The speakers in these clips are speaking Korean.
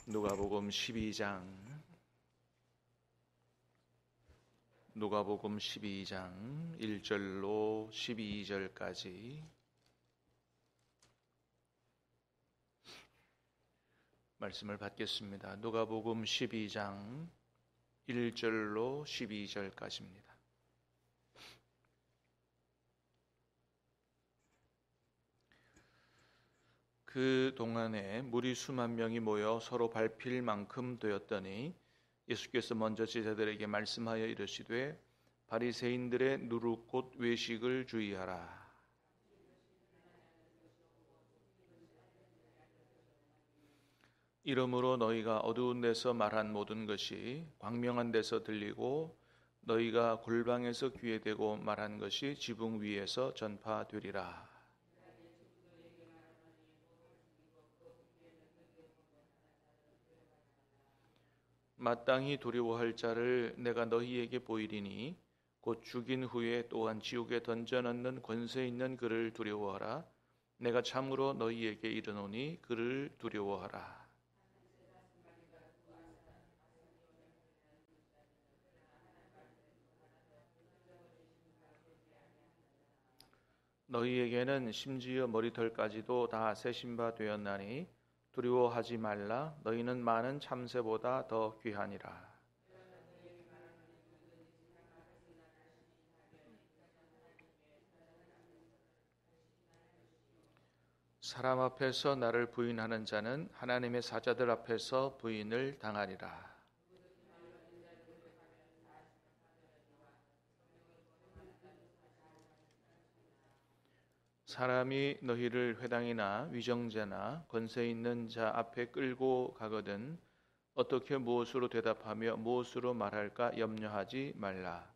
누가복음 12장 1절로 12절까지 말씀을 받겠습니다. 누가복음 12장 1절로 12절까지입니다. 그 동안에 무리 수만 명이 모여 서로 밟힐 만큼 되었더니 예수께서 먼저 제자들에게 말씀하여 이르시되 바리새인들의 누룩 곧 외식을 주의하라. 이러므로 너희가 어두운 데서 말한 모든 것이 광명한 데서 들리고 너희가 골방에서 귀에 대고 말한 것이 지붕 위에서 전파되리라. 마땅히 두려워할 자를 내가 너희에게 보이리니 곧 죽인 후에 또한 지옥에 던져넣는 권세 있는 그를 두려워하라. 내가 참으로 너희에게 이르노니 그를 두려워하라. 너희에게는 심지어 머리털까지도 다 세신 바 되었나니 두려워하지 말라. 너희는 많은 참새보다 더 귀하니라. 사람 앞에서 나를 부인하는 자는 하나님의 사자들 앞에서 부인을 당하리라. 사람이 너희를 회당이나 위정자나 권세 있는 자 앞에 끌고 가거든 어떻게 무엇으로 대답하며 무엇으로 말할까 염려하지 말라.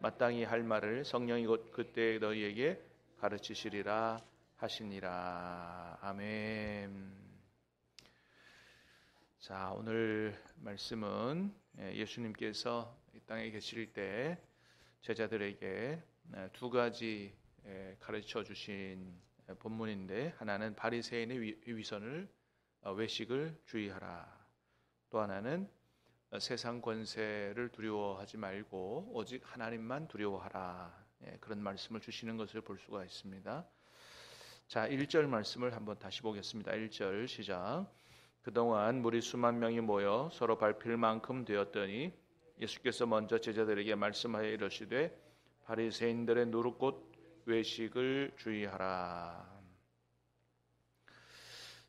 마땅히 할 말을 성령이 곧 그때 너희에게 가르치시리라 하시니라. 아멘. 자, 오늘 말씀은 예수님께서 이 땅에 계실 때 제자들에게 두 가지 가르쳐 주신 본문인데, 하나는 바리새인의 위선을 외식을 주의하라. 또 하나는 세상 권세를 두려워하지 말고 오직 하나님만 두려워하라. 그런 말씀을 주시는 것을 볼 수가 있습니다. 자, 1절 말씀을 한번 다시 보겠습니다. 1절 시작. 그동안 무리 수만 명이 모여 서로 밟힐 만큼 되었더니 예수께서 먼저 제자들에게 말씀하여 이르시되 바리새인들의 누룩 곧 외식을 주의하라.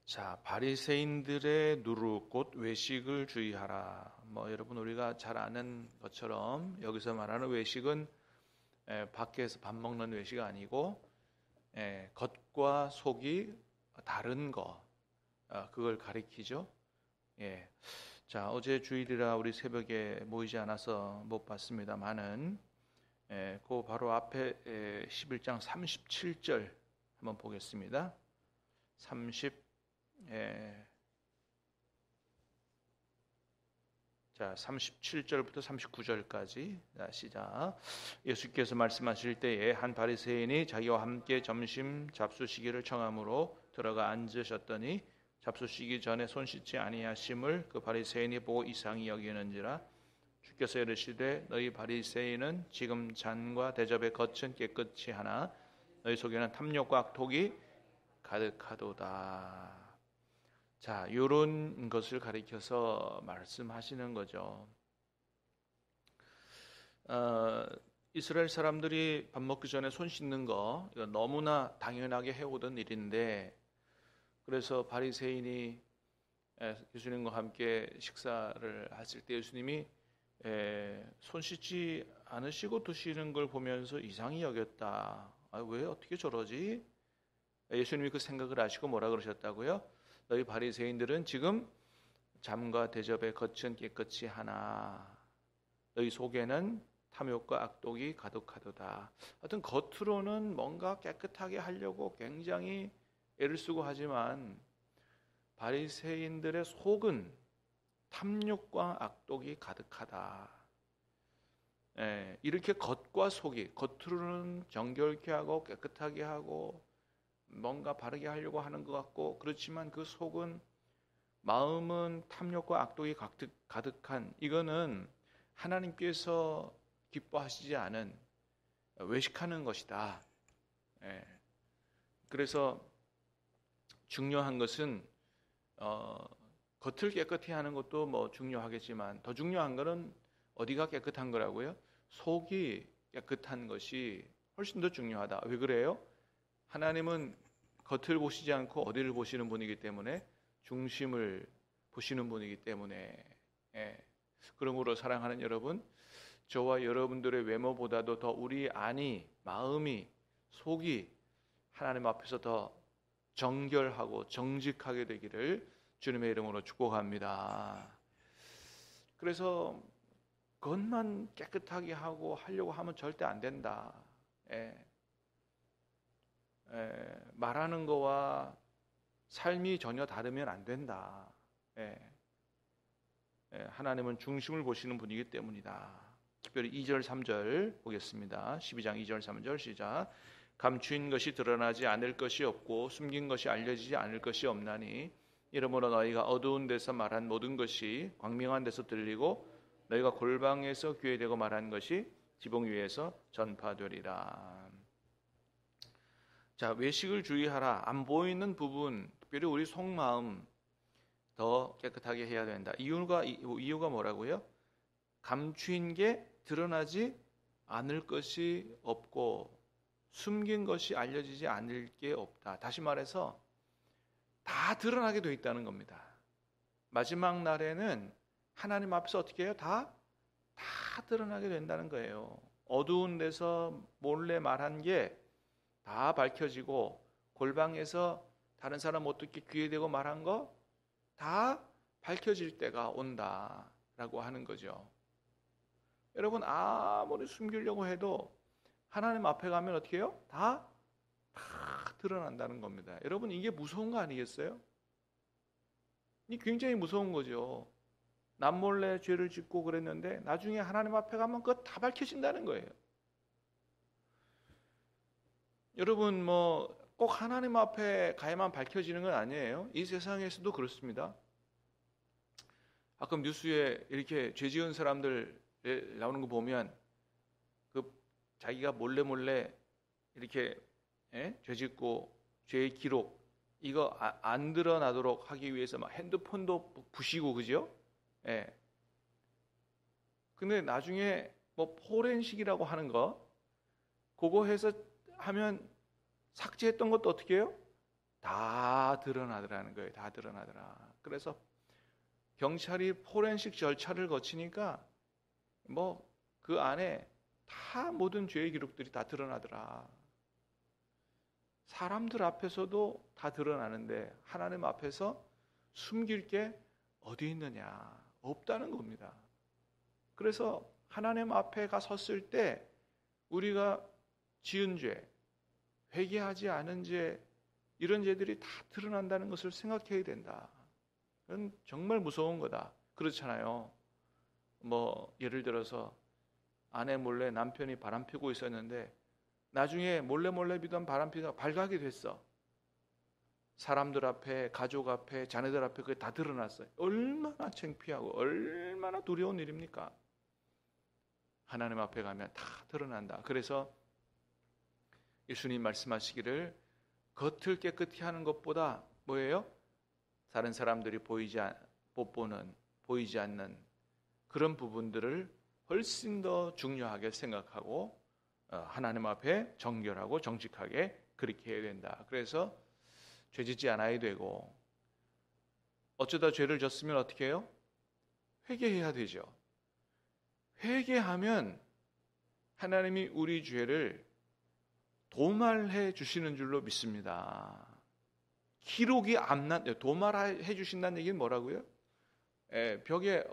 자, 바리새인들의 누룩 곧 외식을 주의하라. 여러분 우리가 잘 아는 것처럼 여기서 말하는 외식은 밖에서 밥 먹는 외식 아니고 겉과 속이 다른 거, 그걸 가리키죠. 자, 어제 주일이라 우리 새벽에 모이지 않아서 못 봤습니다만은 그 바로 앞에 11장 37절 한번 보겠습니다. 37절부터 39절까지 시작. 예수께서 말씀하실 때에 한 바리새인이 자기와 함께 점심 잡수시기를 청함으로 들어가 앉으셨더니 잡수시기 전에 손 씻지 아니하심을 그 바리새인이 보고 이상히 여기는지라. 주께서 이르시되 너희 바리새인은 지금 잔과 대접의 겉은 깨끗이 하나 너희 속에는 탐욕과 악독이 가득하도다. 자, 이런 것을 가리켜서 말씀하시는 거죠. 이스라엘 사람들이 밥 먹기 전에 손 씻는 거 이거 너무나 당연하게 해오던 일인데, 그래서 바리새인이 예수님과 함께 식사를 하실 때 예수님이 손 씻지 않으시고 드시는 걸 보면서 이상히 여겼다. 왜 어떻게 저러지? 예수님이 그 생각을 하시고 뭐라 그러셨다고요? 너희 바리새인들은 지금 잠과 대접의 겉은 깨끗이 하나 너희 속에는 탐욕과 악독이 가득하도다. 하여튼 겉으로는 뭔가 깨끗하게 하려고 굉장히 애를 쓰고 하지만 바리새인들의 속은 탐욕과 악독이 가득하다. 이렇게 겉과 속이, 겉으로는 정결케 하고 깨끗하게 하고 뭔가 바르게 하려고 하는 것 같고, 그렇지만 그 속은 마음은 탐욕과 악독이 가득한, 이거는 하나님께서 기뻐하시지 않은 외식하는 것이다. 예. 그래서 중요한 것은 겉을 깨끗이 하는 것도 뭐 중요하겠지만 더 중요한 것은 어디가 깨끗한 거라고요? 속이 깨끗한 것이 훨씬 더 중요하다. 왜 그래요? 하나님은 겉을 보시지 않고 어디를 보시는 분이기 때문에, 중심을 보시는 분이기 때문에. 예. 그러므로 사랑하는 여러분, 저와 여러분들의 외모보다도 더 우리 안이, 마음이, 속이 하나님 앞에서 더 정결하고 정직하게 되기를 주님의 이름으로 축복합니다. 그래서 겉만 깨끗하게 하려고 하면 절대 안 된다. 말하는 거와 삶이 전혀 다르면 안 된다. 하나님은 중심을 보시는 분이기 때문이다. 특별히 2절 3절 보겠습니다. 12장 2절 3절 시작. 감추인 것이 드러나지 않을 것이 없고 숨긴 것이 알려지지 않을 것이 없나니 이러므로 너희가 어두운 데서 말한 모든 것이 광명한 데서 들리고 너희가 골방에서 귀에 대고 말한 것이 지붕 위에서 전파되리라. 자, 외식을 주의하라. 안 보이는 부분, 특별히 우리 속마음 더 깨끗하게 해야 된다. 이유가 뭐라고요? 감추인 게 드러나지 않을 것이 없고 숨긴 것이 알려지지 않을 게 없다. 다시 말해서 다 드러나게 돼 있다는 겁니다. 마지막 날에는 하나님 앞에서 어떻게 해요? 다 드러나게 된다는 거예요. 어두운 데서 몰래 말한 게 다 밝혀지고 골방에서 다른 사람 못 듣게 귀에 대고 말한 거 다 밝혀질 때가 온다라고 하는 거죠. 여러분, 아무리 숨기려고 해도 하나님 앞에 가면 어떻게 해요? 다 드러난다는 겁니다. 여러분, 이게 무서운 거 아니겠어요? 이 굉장히 무서운 거죠. 남몰래 죄를 짓고 그랬는데 나중에 하나님 앞에 가면 그거 다 밝혀진다는 거예요. 여러분, 꼭 하나님 앞에 가야만 밝혀지는 건 아니에요. 이 세상에서도 그렇습니다. 가끔 뉴스에 이렇게 죄 지은 사람들 나오는 거 보면 자기가 몰래 이렇게 죄 짓고 죄의 기록 이거 안 드러나도록 하기 위해서 막 핸드폰도 부시고 그죠? 근데 나중에 포렌식이라고 하는 거 그거 해서 하면 삭제했던 것도 어떻게 해요? 다 드러나더라는 거예요. 다 드러나더라. 그래서 경찰이 포렌식 절차를 거치니까 그 안에 다 모든 죄의 기록들이 다 드러나더라. 사람들 앞에서도 다 드러나는데 하나님 앞에서 숨길 게 어디 있느냐? 없다는 겁니다. 그래서 하나님 앞에 가 섰을 때 우리가 지은 죄, 회개하지 않은 죄, 이런 죄들이 다 드러난다는 것을 생각해야 된다. 그건 정말 무서운 거다. 그렇잖아요. 예를 들어서 아내 몰래 남편이 바람 피고 있었는데 나중에 몰래 피던 바람 피다가 발각이 됐어. 사람들 앞에, 가족 앞에, 자녀들 앞에 그게 다 드러났어요. 얼마나 창피하고 얼마나 두려운 일입니까? 하나님 앞에 가면 다 드러난다. 그래서 예수님 말씀하시기를 겉을 깨끗이 하는 것보다 뭐예요? 다른 사람들이 보이지 않는 그런 부분들을 훨씬 더 중요하게 생각하고 하나님 앞에 정결하고 정직하게 그렇게 해야 된다. 그래서 죄 짓지 않아야 되고 어쩌다 죄를 졌으면 어떻게 해요? 회개해야 되죠. 회개하면 하나님이 우리 죄를 도말해 주시는 줄로 믿습니다. 기록이 안 도말해 주신다는 얘기는 뭐라고요? 벽에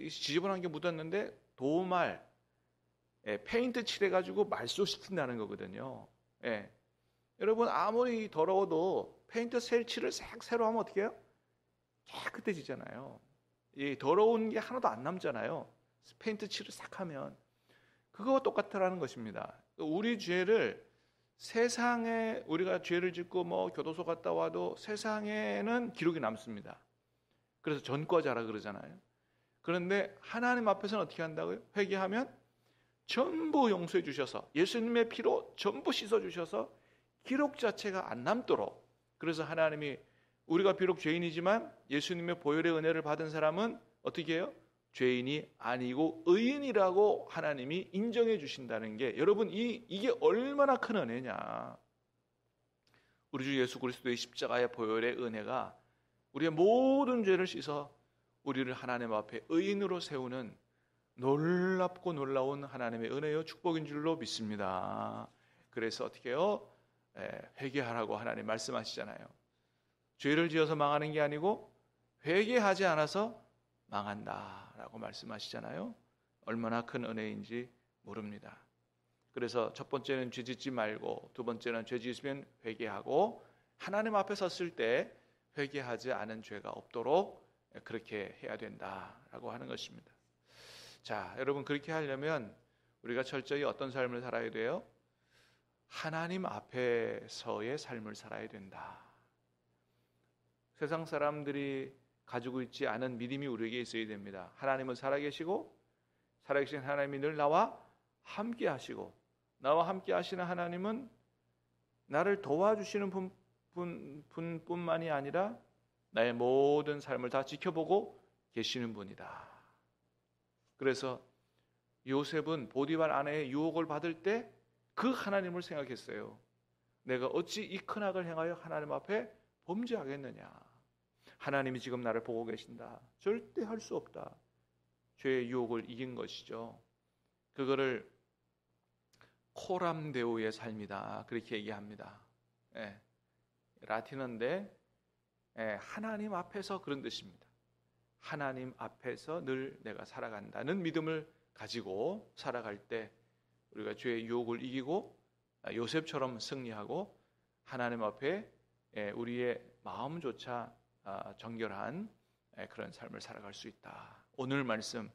지저분한 게 묻었는데 도말, 페인트 칠해가지고 말소시킨다는 거거든요. 여러분, 아무리 더러워도 페인트 칠을 새로 하면 어떻게 해요? 깨끗해지잖아요. 이 더러운 게 하나도 안 남잖아요. 페인트 칠을 싹 하면. 그거와 똑같다라는 것입니다. 우리 죄를 세상에 우리가 죄를 짓고 교도소 갔다 와도 세상에는 기록이 남습니다. 그래서 전과자라 그러잖아요. 그런데 하나님 앞에서는 어떻게 한다고요? 회개하면 전부 용서해 주셔서 예수님의 피로 전부 씻어 주셔서 기록 자체가 안 남도록, 그래서 하나님이 우리가 비록 죄인이지만 예수님의 보혈의 은혜를 받은 사람은 어떻게 해요? 죄인이 아니고 의인이라고 하나님이 인정해 주신다는 게, 여러분 이게 얼마나 큰 은혜냐. 우리 주 예수 그리스도의 십자가의 보혈의 은혜가 우리의 모든 죄를 씻어 우리를 하나님 앞에 의인으로 세우는 놀랍고 놀라운 하나님의 은혜요 축복인 줄로 믿습니다. 그래서 어떻게 해요? 회개하라고 하나님 말씀하시잖아요. 죄를 지어서 망하는 게 아니고 회개하지 않아서 망한다라고 말씀하시잖아요. 얼마나 큰 은혜인지 모릅니다. 그래서 첫 번째는 죄 짓지 말고, 두 번째는 죄 지으면 회개하고, 하나님 앞에 섰을 때 회개하지 않은 죄가 없도록 그렇게 해야 된다라고 하는 것입니다. 자, 여러분, 그렇게 하려면 우리가 철저히 어떤 삶을 살아야 돼요? 하나님 앞에서의 삶을 살아야 된다. 세상 사람들이 가지고 있지 않은 믿음이 우리에게 있어야 됩니다. 하나님은 살아계시고, 살아계신 하나님이 늘 나와 함께 하시고, 나와 함께 하시는 하나님은 나를 도와주시는 분뿐만이 아니라 나의 모든 삶을 다 지켜보고 계시는 분이다. 그래서 요셉은 보디발 아내의 유혹을 받을 때 그 하나님을 생각했어요. 내가 어찌 이 큰 악을 행하여 하나님 앞에 범죄하겠느냐. 하나님이 지금 나를 보고 계신다. 절대 할 수 없다. 죄의 유혹을 이긴 것이죠. 그거를 코람데오의 삶이다, 그렇게 얘기합니다. 라틴어인데 하나님 앞에서 그런 뜻입니다. 하나님 앞에서 늘 내가 살아간다는 믿음을 가지고 살아갈 때 우리가 죄의 유혹을 이기고 요셉처럼 승리하고 하나님 앞에 우리의 마음조차 정결한 그런 삶을 살아갈 수 있다. 오늘 말씀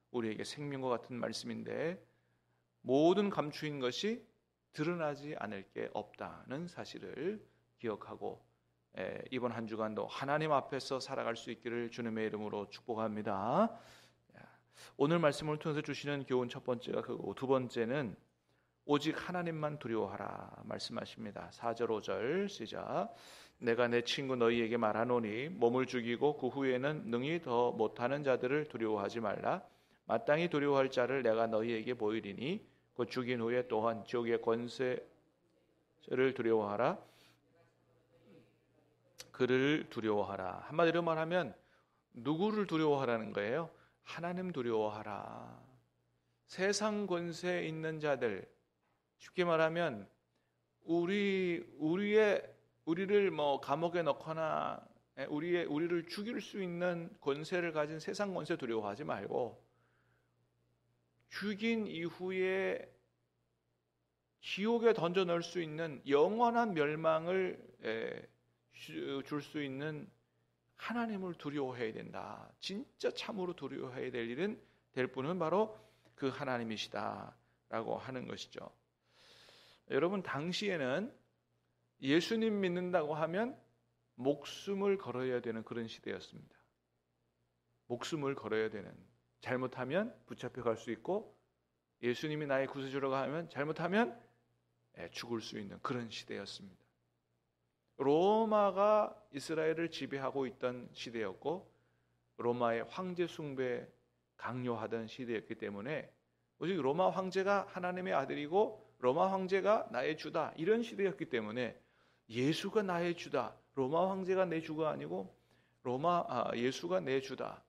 우리에게 생명과 같은 말씀인데, 모든 감추인 것이 드러나지 않을 게 없다는 사실을 기억하고 이번 한 주간도 하나님 앞에서 살아갈 수 있기를 주님의 이름으로 축복합니다. 오늘 말씀을 통해서 주시는 교훈 첫 번째가 그거고, 두 번째는 오직 하나님만 두려워하라 말씀하십니다. 4절 5절 시작. 내가 내 친구 너희에게 말하노니 몸을 죽이고 그 후에는 능히 더 못하는 자들을 두려워하지 말라. 마땅히 두려워할 자를 내가 너희에게 보이리니 그 죽인 후에 또한 지옥의 권세를 두려워하라. 그를 두려워하라. 한마디로 말하면 누구를 두려워하라는 거예요? 하나님 두려워하라. 세상 권세에 있는 자들, 쉽게 말하면 우리를 감옥에 넣거나 우리를 죽일 수 있는 권세를 가진 세상 권세 두려워하지 말고, 죽인 이후에 지옥에 던져 넣을 수 있는 영원한 멸망을 줄 수 있는 하나님을 두려워해야 된다. 진짜 참으로 두려워해야 될 분은 바로 그 하나님이시다라고 하는 것이죠. 여러분, 당시에는 예수님 믿는다고 하면 목숨을 걸어야 되는 그런 시대였습니다. 목숨을 걸어야 되는, 잘못하면 붙잡혀 갈 수 있고, 예수님이 나의 구세주라고 하면 잘못하면 죽을 수 있는 그런 시대였습니다. 로마가 이스라엘을 지배하고 있던 시대였고, 로마의 황제 숭배 강요하던 시대였기 때문에, 오직 로마 황제가 하나님의 아들이고 로마 황제가 나의 주다, 이런 시대였기 때문에 예수가 나의 주다, 로마 황제가 내 주가 아니고 예수가 내 주다,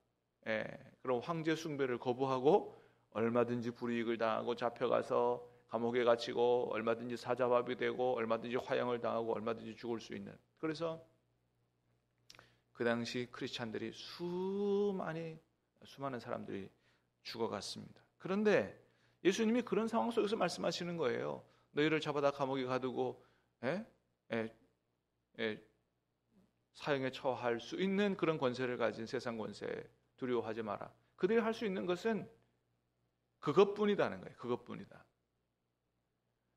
그럼 황제 숭배를 거부하고 얼마든지 불이익을 당하고 잡혀가서 감옥에 갇히고 얼마든지 사자밥이 되고 얼마든지 화형을 당하고 얼마든지 죽을 수 있는, 그래서 그 당시 크리스찬들이 수많은 사람들이 죽어갔습니다. 그런데 예수님이 그런 상황 속에서 말씀하시는 거예요. 너희를 잡아다 감옥에 가두고 사형에 처할 수 있는 그런 권세를 가진 세상 권세 두려워하지 마라. 그들이 할 수 있는 것은 그것뿐이다는 거예요. 그것뿐이다.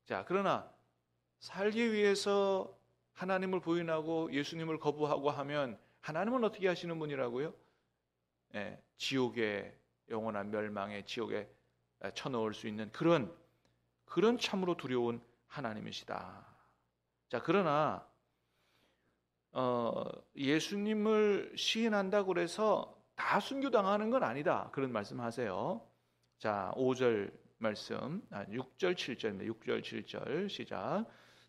자, 그러나 살기 위해서 하나님을 부인하고 예수님을 거부하고 하면 하나님은 어떻게 하시는 분이라고요? 지옥의 영원한 멸망의 지옥에 쳐넣을 수 있는 그런 참으로 두려운 하나님이시다. 자, 그러나 예수님을 시인한다고 그래서 다 순교당하는 건 아니다. 그런 말씀하세요. 자, 5절 말씀, 6절 7절입니다. 6절 7절 시작.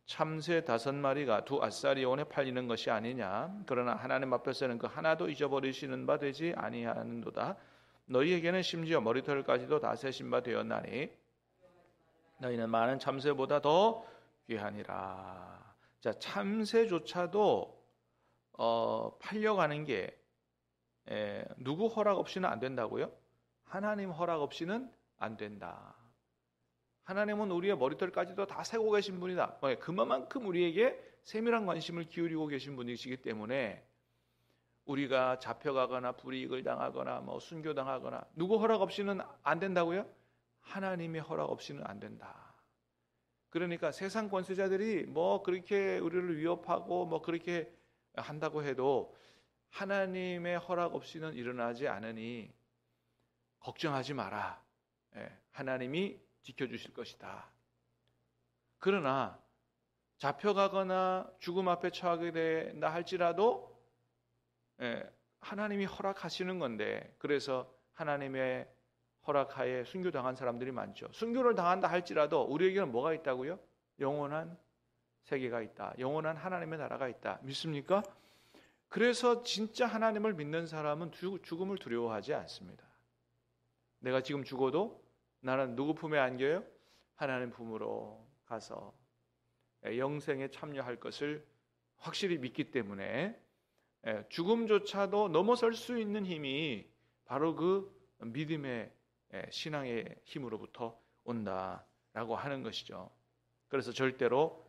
참새 5마리가 두 아사리온에 팔리는 것이 아니냐. 그러나 하나님 앞에서는 그 하나도 잊어버리시는 바 되지 아니하는도다. 너희에게는 심지어 머리털까지도 다 세신 바 되었나니 너희는 많은 참새보다 더 귀하니라. 자, 참새조차도 팔려가는 게 누구 허락 없이는 안 된다고요? 하나님 허락 없이는 안 된다. 하나님은 우리의 머리털까지도 다 세고 계신 분이다. 그만큼 우리에게 세밀한 관심을 기울이고 계신 분이시기 때문에 우리가 잡혀가거나 불이익을 당하거나 순교당하거나 누구 허락 없이는 안 된다고요? 하나님의 허락 없이는 안 된다. 그러니까 세상 권세자들이 그렇게 우리를 위협하고 그렇게 한다고 해도 하나님의 허락 없이는 일어나지 않으니 걱정하지 마라. 하나님이 지켜주실 것이다. 그러나 잡혀가거나 죽음 앞에 처하게 된다 할지라도 하나님이 허락하시는 건데, 그래서 하나님의 허락하에 순교당한 사람들이 많죠. 순교를 당한다 할지라도 우리에게는 뭐가 있다고요? 영원한 세계가 있다. 영원한 하나님의 나라가 있다. 믿습니까? 그래서 진짜 하나님을 믿는 사람은 죽음을 두려워하지 않습니다. 내가 지금 죽어도 나는 누구 품에 안겨요? 하나님 품으로 가서 영생에 참여할 것을 확실히 믿기 때문에 죽음조차도 넘어설 수 있는 힘이 바로 그 믿음의 신앙의 힘으로부터 온다라고 하는 것이죠. 그래서 절대로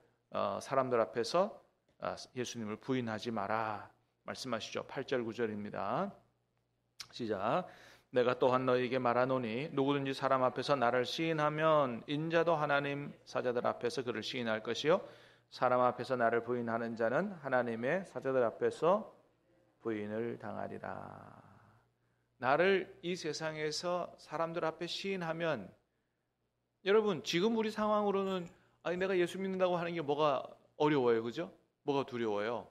사람들 앞에서 예수님을 부인하지 마라 말씀하시죠. 8절 9절입니다. 시작. 내가 또한 너희에게 말하노니 누구든지 사람 앞에서 나를 시인하면 인자도 하나님 사자들 앞에서 그를 시인할 것이요 사람 앞에서 나를 부인하는 자는 하나님의 사자들 앞에서 부인을 당하리라. 나를 이 세상에서 사람들 앞에 시인하면, 여러분 지금 우리 상황으로는 내가 예수 믿는다고 하는 게 뭐가 어려워요, 그죠? 뭐가 두려워요?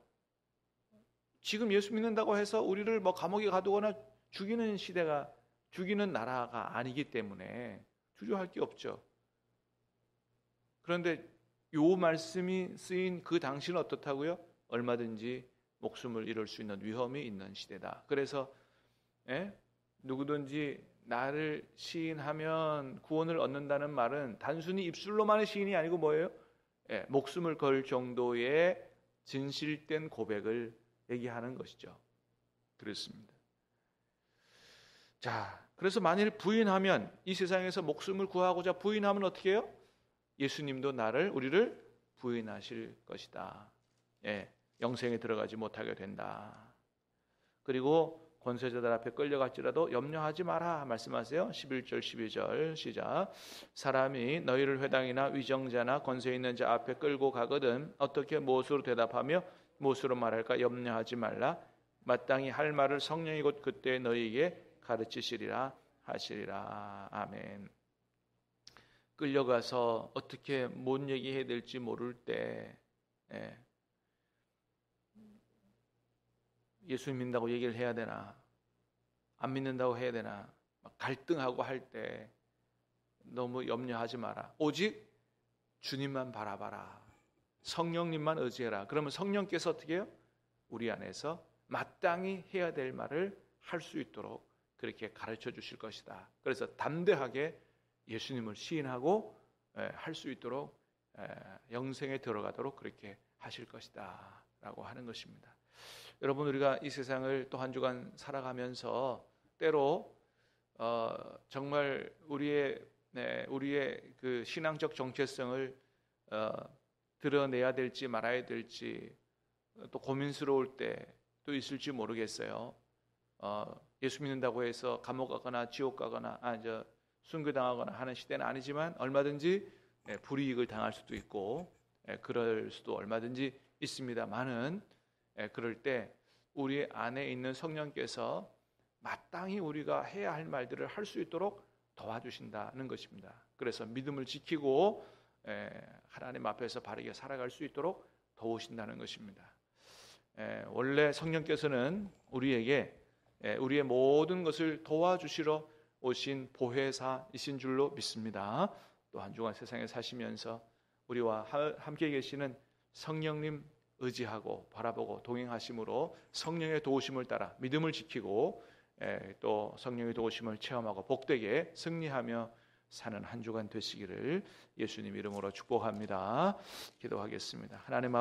지금 예수 믿는다고 해서 우리를 감옥에 가두거나 죽이는 나라가 아니기 때문에 두려워할 게 없죠. 그런데 요 말씀이 쓰인 그 당시는 어떻다고요? 얼마든지 목숨을 잃을 수 있는 위험이 있는 시대다. 그래서 누구든지 나를 시인하면 구원을 얻는다는 말은 단순히 입술로만의 시인이 아니고 뭐예요? 목숨을 걸 정도의 진실된 고백을 얘기하는 것이죠. 그렇습니다. 자, 그래서 만일 부인하면, 이 세상에서 목숨을 구하고자 부인하면 어떻게 해요? 예수님도 우리를 부인하실 것이다. 영생에 들어가지 못하게 된다. 그리고 권세자들 앞에 끌려갈지라도 염려하지 마라 말씀하세요. 11절 12절 시작. 사람이 너희를 회당이나 위정자나 권세 있는 자 앞에 끌고 가거든 어떻게 무엇으로 대답하며 무엇으로 말할까 염려하지 말라. 마땅히 할 말을 성령이 곧 그때 너희에게 가르치시리라 하시리라. 아멘. 끌려가서 어떻게 뭔 얘기해야 될지 모를 때 예수 믿는다고 얘기를 해야 되나 안 믿는다고 해야 되나 갈등하고 할 때 너무 염려하지 마라. 오직 주님만 바라봐라. 성령님만 의지해라. 그러면 성령께서 어떻게 해요? 우리 안에서 마땅히 해야 될 말을 할 수 있도록 그렇게 가르쳐 주실 것이다. 그래서 담대하게 예수님을 시인하고 할 수 있도록 영생에 들어가도록 그렇게 하실 것이다 라고 하는 것입니다. 여러분, 우리가 이 세상을 또 한 주간 살아가면서 때로 정말 우리의 그 신앙적 정체성을 드러내야 될지 말아야 될지 또 고민스러울 때도 있을지 모르겠어요. 예수 믿는다고 해서 감옥 가거나 지옥 가거나 순교당하거나 하는 시대는 아니지만 얼마든지 불이익을 당할 수도 있고 그럴 수도 얼마든지 있습니다만은 그럴 때 우리 안에 있는 성령께서 마땅히 우리가 해야 할 말들을 할 수 있도록 도와주신다는 것입니다. 그래서 믿음을 지키고 하나님 앞에서 바르게 살아갈 수 있도록 도우신다는 것입니다. 원래 성령께서는 우리에게 우리의 모든 것을 도와주시러 오신 보혜사이신 줄로 믿습니다. 또 한 주간 세상에 사시면서 우리와 함께 계시는 성령님 의지하고 바라보고 동행하심으로 성령의 도우심을 따라 믿음을 지키고 또 성령의 도우심을 체험하고 복되게 승리하며 사는 한 주간 되시기를 예수님 이름으로 축복합니다. 기도하겠습니다. 하나님